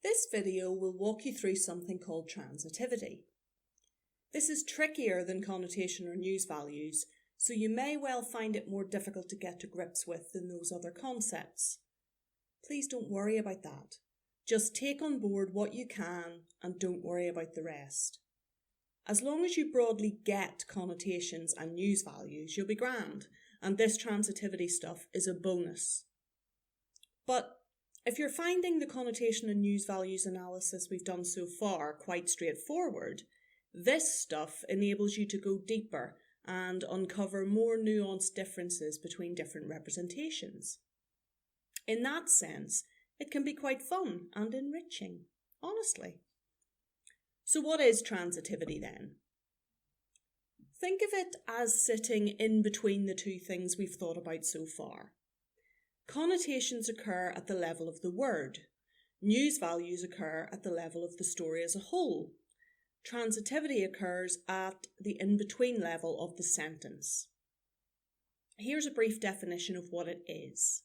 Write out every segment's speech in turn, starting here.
This video will walk you through something called transitivity. This is trickier than connotation or news values, so you may well find it more difficult to get to grips with than those other concepts. Please don't worry about that. Just take on board what you can and don't worry about the rest. As long as you broadly get connotations and news values, you'll be grand, and this transitivity stuff is a bonus. But if you're finding the connotation and news values analysis we've done so far quite straightforward, this stuff enables you to go deeper and uncover more nuanced differences between different representations. In that sense, it can be quite fun and enriching, honestly. So what is transitivity then? Think of it as sitting in between the two things we've thought about so far. Connotations occur at the level of the word. News values occur at the level of the story as a whole. Transitivity occurs at the in-between level of the sentence. Here's a brief definition of what it is.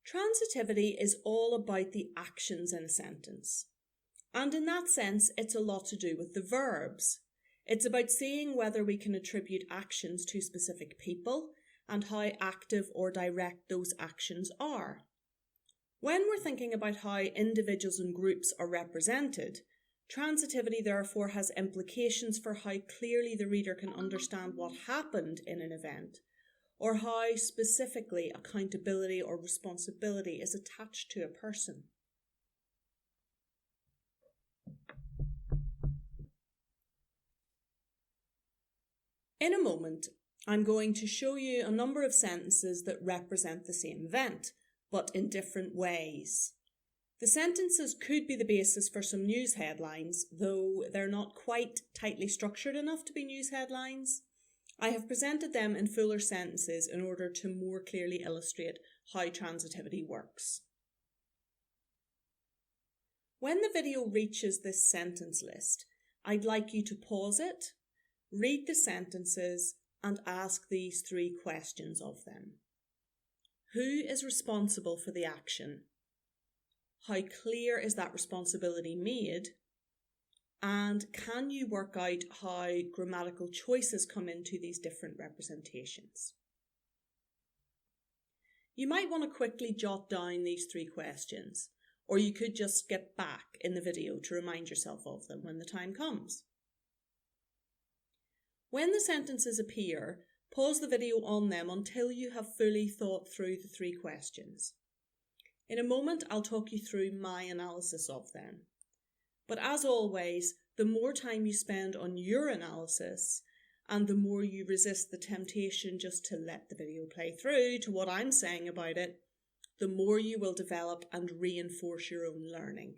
Transitivity is all about the actions in a sentence. And in that sense, it's a lot to do with the verbs. It's about seeing whether we can attribute actions to specific people and how active or direct those actions are. When we're thinking about how individuals and groups are represented, transitivity therefore has implications for how clearly the reader can understand what happened in an event, or how specifically accountability or responsibility is attached to a person. In a moment, I'm going to show you a number of sentences that represent the same event, but in different ways. The sentences could be the basis for some news headlines, though they're not quite tightly structured enough to be news headlines. I have presented them in fuller sentences in order to more clearly illustrate how transitivity works. When the video reaches this sentence list, I'd like you to pause it, read the sentences, and ask these three questions of them. Who is responsible for the action? How clear is that responsibility made? And can you work out how grammatical choices come into these different representations? You might want to quickly jot down these three questions, or you could just skip back in the video to remind yourself of them when the time comes. When the sentences appear, pause the video on them until you have fully thought through the three questions. In a moment, I'll talk you through my analysis of them. But as always, the more time you spend on your analysis and the more you resist the temptation just to let the video play through to what I'm saying about it, the more you will develop and reinforce your own learning.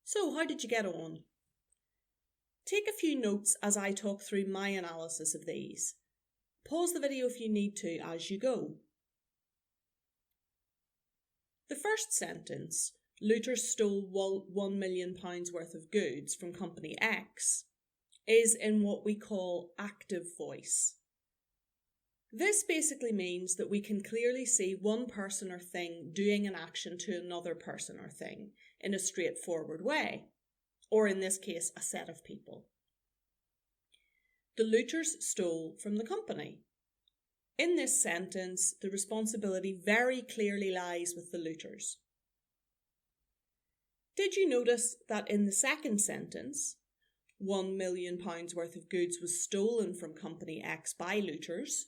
So, how did you get on? Take a few notes as I talk through my analysis of these. Pause the video if you need to as you go. The first sentence, looters stole £1 million worth of goods from company X, is in what we call active voice. This basically means that we can clearly see one person or thing doing an action to another person or thing in a straightforward way, or in this case, a set of people. The looters stole from the company. In this sentence, the responsibility very clearly lies with the looters. Did you notice that in the second sentence, £1 million worth of goods was stolen from company X by looters?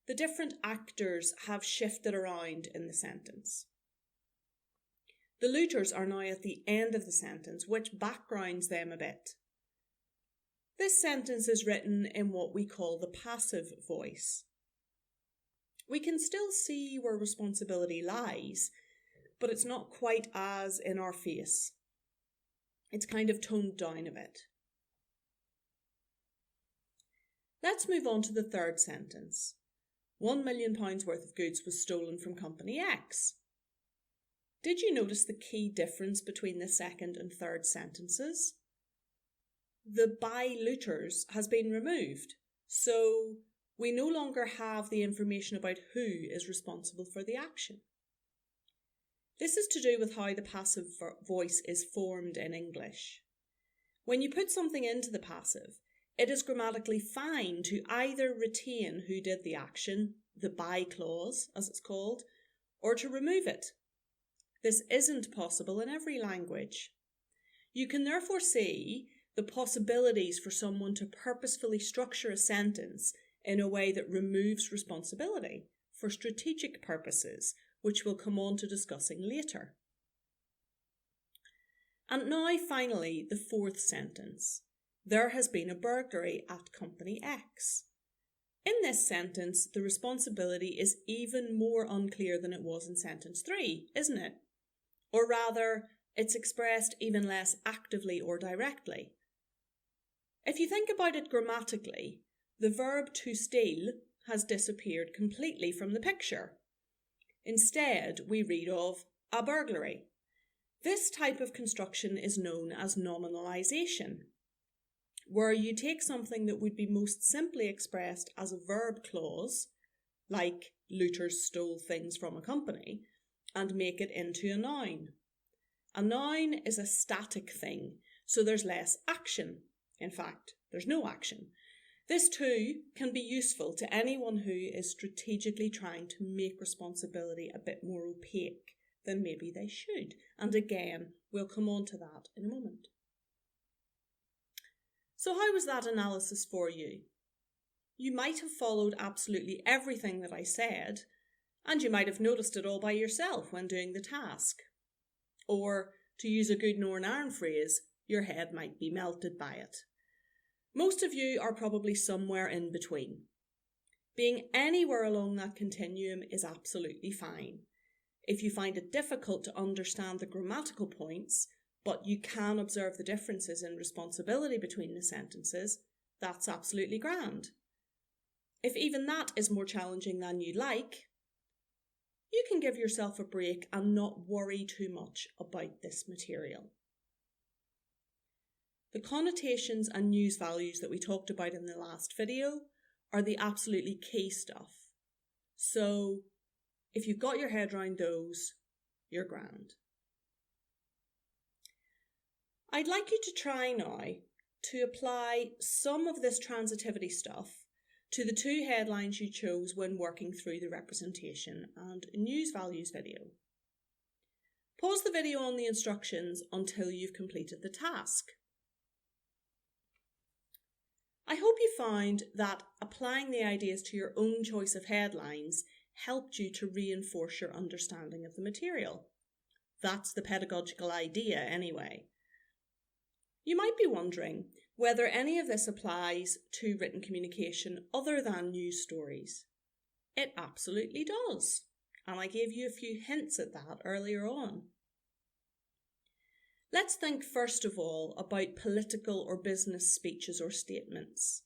The different actors have shifted around in the sentence. The looters are now at the end of the sentence, which backgrounds them a bit. This sentence is written in what we call the passive voice. We can still see where responsibility lies, but it's not quite as in our face. It's kind of toned down a bit. Let's move on to the third sentence. £1 million worth of goods was stolen from company X. Did you notice the key difference between the second and third sentences? The by looters has been removed, So we no longer have the information about who is responsible for the action. This is to do with how the passive voice is formed in English. When you put something into the passive, it is grammatically fine to either retain who did the action, the by clause as it's called, or to remove it. This isn't possible in every language. You can therefore see the possibilities for someone to purposefully structure a sentence in a way that removes responsibility for strategic purposes, which we'll come on to discussing later. And now finally, the fourth sentence. There has been a burglary at Company X. In this sentence, the responsibility is even more unclear than it was in sentence 3, isn't it? Or rather, it's expressed even less actively or directly. If you think about it grammatically, the verb to steal has disappeared completely from the picture. Instead, we read of a burglary. This type of construction is known as nominalisation, where you take something that would be most simply expressed as a verb clause, like looters stole things from a company, and make it into a noun. A noun is a static thing, so there's less action. In fact, there's no action. This too can be useful to anyone who is strategically trying to make responsibility a bit more opaque than maybe they should. And again, we'll come on to that in a moment. So how was that analysis for you? You might have followed absolutely everything that I said, and you might have noticed it all by yourself when doing the task. Or, to use a good Northern Ireland phrase, your head might be melted by it. Most of you are probably somewhere in between. Being anywhere along that continuum is absolutely fine. If you find it difficult to understand the grammatical points, but you can observe the differences in responsibility between the sentences, that's absolutely grand. If even that is more challenging than you'd like, you can give yourself a break and not worry too much about this material. The connotations and news values that we talked about in the last video are the absolutely key stuff. So if you've got your head around those, you're grand. I'd like you to try now to apply some of this transitivity stuff to the two headlines you chose when working through the representation and news values video. Pause the video on the instructions until you've completed the task. I hope you found that applying the ideas to your own choice of headlines helped you to reinforce your understanding of the material. That's the pedagogical idea anyway. You might be wondering whether any of this applies to written communication other than news stories. It absolutely does, and I gave you a few hints at that earlier on. Let's think first of all about political or business speeches or statements.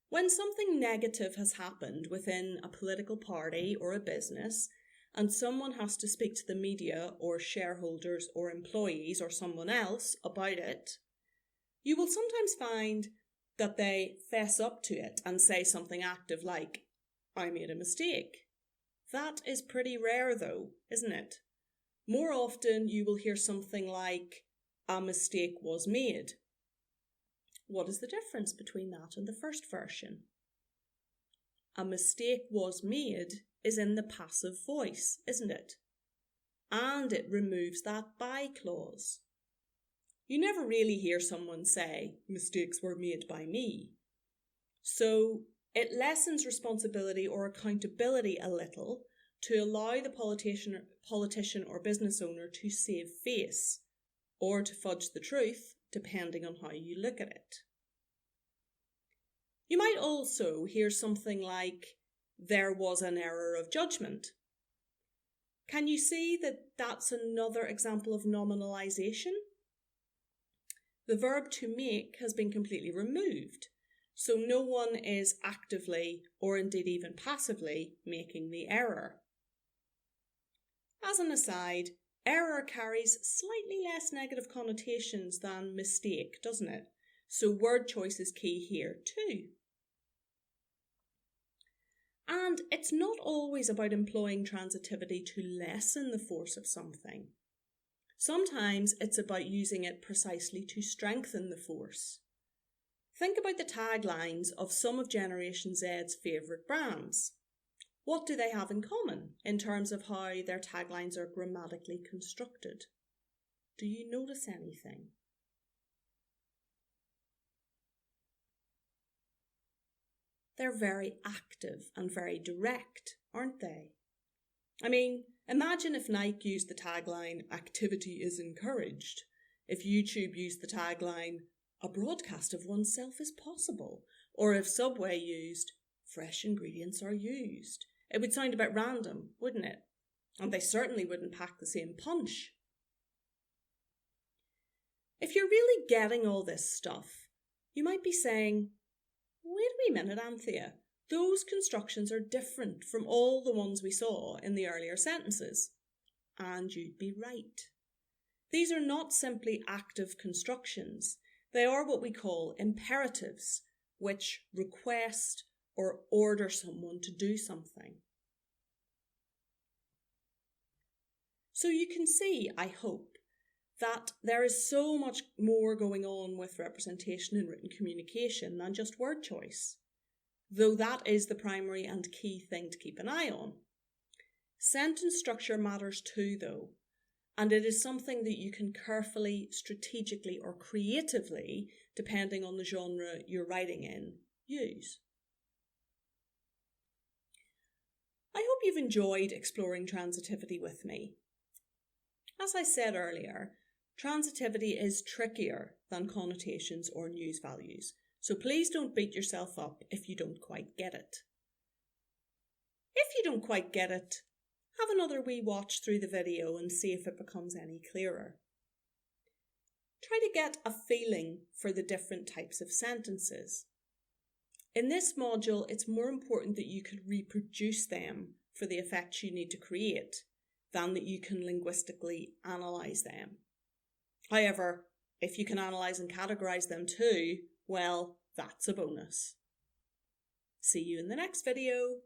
When something negative has happened within a political party or a business, and someone has to speak to the media or shareholders or employees or someone else about it, you will sometimes find that they fess up to it and say something active like, "I made a mistake." That is pretty rare though, isn't it? More often you will hear something like, "A mistake was made." What is the difference between that and the first version? "A mistake was made" is in the passive voice, isn't it? And it removes that by clause. You never really hear someone say, "Mistakes were made by me." So it lessens responsibility or accountability a little to allow the politician or business owner to save face, or to fudge the truth, depending on how you look at it. You might also hear something like, "There was an error of judgment." Can you see that that's another example of nominalisation? The verb to make has been completely removed, so no one is actively, or indeed even passively, making the error. As an aside, error carries slightly less negative connotations than mistake, doesn't it? So word choice is key here too. And it's not always about employing transitivity to lessen the force of something. Sometimes it's about using it precisely to strengthen the force. Think about the taglines of some of Generation Z's favourite brands. What do they have in common in terms of how their taglines are grammatically constructed? Do you notice anything? They're very active and very direct, aren't they? I mean, imagine if Nike used the tagline, "Activity is encouraged," if YouTube used the tagline, "A broadcast of oneself is possible," or if Subway used, "Fresh ingredients are used." It would sound a bit random, wouldn't it? And they certainly wouldn't pack the same punch. If you're really getting all this stuff, you might be saying, wait a wee minute, Anthea, those constructions are different from all the ones we saw in the earlier sentences. And you'd be right. These are not simply active constructions. They are what we call imperatives, which request or order someone to do something. So you can see, I hope, that there is so much more going on with representation in written communication than just word choice, though that is the primary and key thing to keep an eye on. Sentence structure matters too, though, and it is something that you can carefully, strategically, or creatively, depending on the genre you're writing in, use. I hope you've enjoyed exploring transitivity with me. As I said earlier, transitivity is trickier than connotations or news values, so please don't beat yourself up if you don't quite get it. If you don't quite get it, have another wee watch through the video and see if it becomes any clearer. Try to get a feeling for the different types of sentences. In this module, it's more important that you can reproduce them for the effects you need to create than that you can linguistically analyse them. However, if you can analyse and categorise them too, well, that's a bonus. See you in the next video.